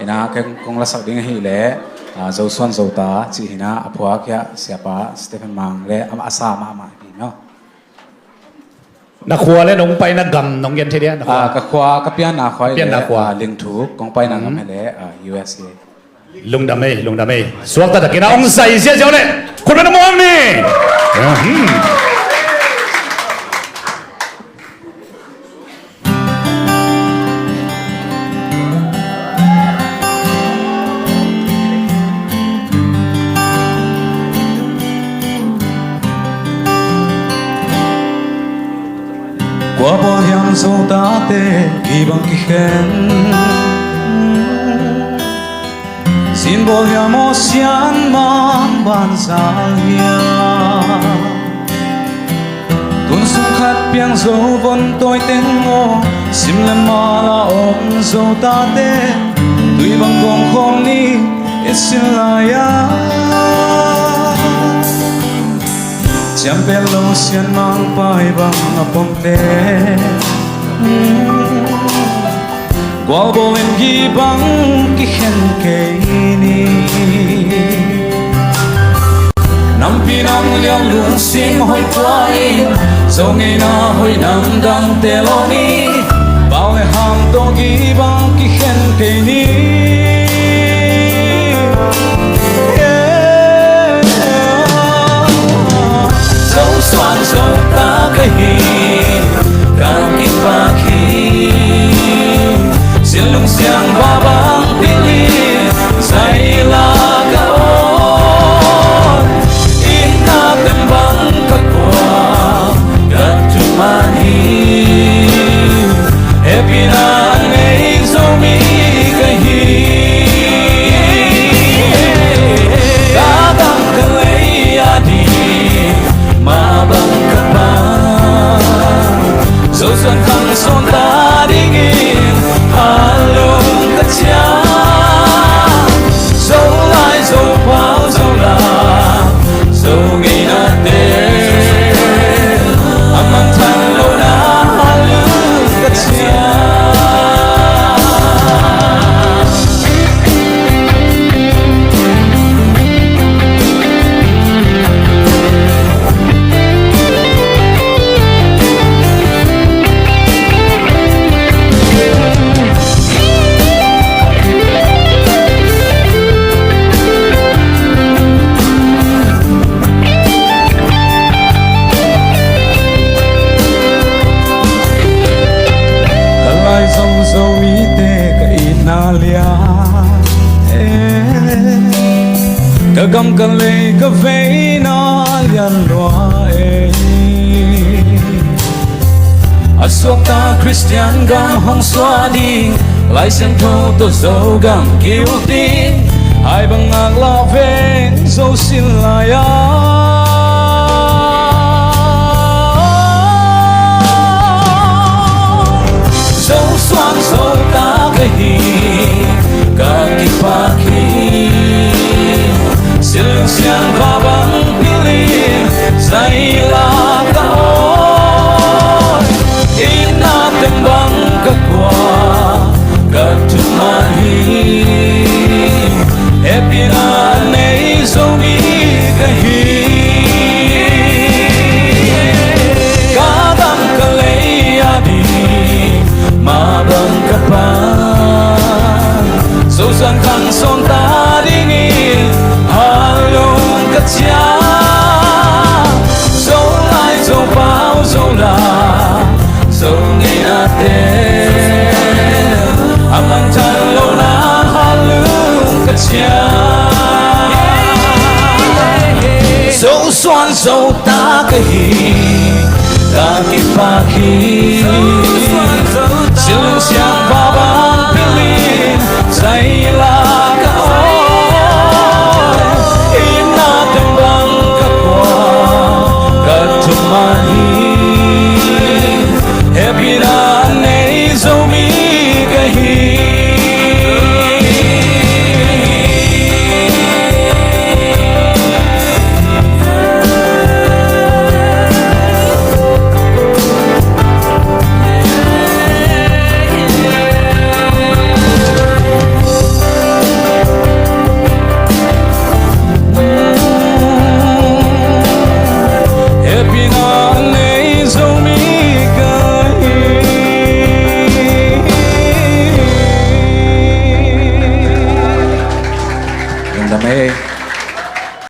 hina cái công la sắc ding hi le dâu xuân dâu ta chỉ hina apua kia siapa Stephen Mang le asa ma hi noนักขวาเล่นลงไปนักกำน้องเย็นทีเดียวนักขวา ka khwa ka pian na khwai pian na khwa ling thu kong pai na ngam le USA ลุงดำเมย์สวกตะกินองใส่เสียเจ้าเลยคนนั้นมองนี่ qua bao hiam dâu ta tê kỳ bằng kỳ khen xin bao hiam ô xian mang ban sa hia tuôn sung khát piang dâu vân tôi tên ngô sim lem ma la ôm dâu ta tê tuy bằng gom khom ni ít xin la ya chăm bé lâu xiên mang bay bằng bông tê qua bao em ghi bằng cái khen cây ni năm pi năm liang lung sim hồi quay dâu ngày na hồi năm đăng tê lo ni bao em hàng to ghi bằng cái khen cây ni xoan dâu ta cái hình càng ít và khi xin lung xiang ba băng pili say la gaon in na tem băng các qua các tu mani happy na ngày dâu mi cái hình cả đăng cái lấy đi ma bang kapal dâu xuân khăng son ta đi nghìn halong kacha dâu lai dâu bao dâu la dâu ngày na te amang than lo na halong kacha dâu mi tê ka ina lia ka gam ka le ka ve na lian loa asuak ta Christian gam hong xoa ding lai sen tho to dâu gam kiu tin hai bang ngak la ve dâu xin la ya xoan dâu ta cái hình cả kỳ pha khi xin lung xiang ba băng pili say la gaon in na tem băng các qua các tu mani happy na nay dâu mi cái hình cả đam cả lấy đi ma bang kapal dâu xuân khăng son ta đi nghìn halong kacha dâu lai dâu bao dâu la dâu ngày na te amang than lo na halong kacha dâu xuân dâu ta cái hình ta kịp pha khi xin lung xiang ba băng pilin say la gaon in na tem băng các qua các tu mani happy na nay dâu mi cái hình mê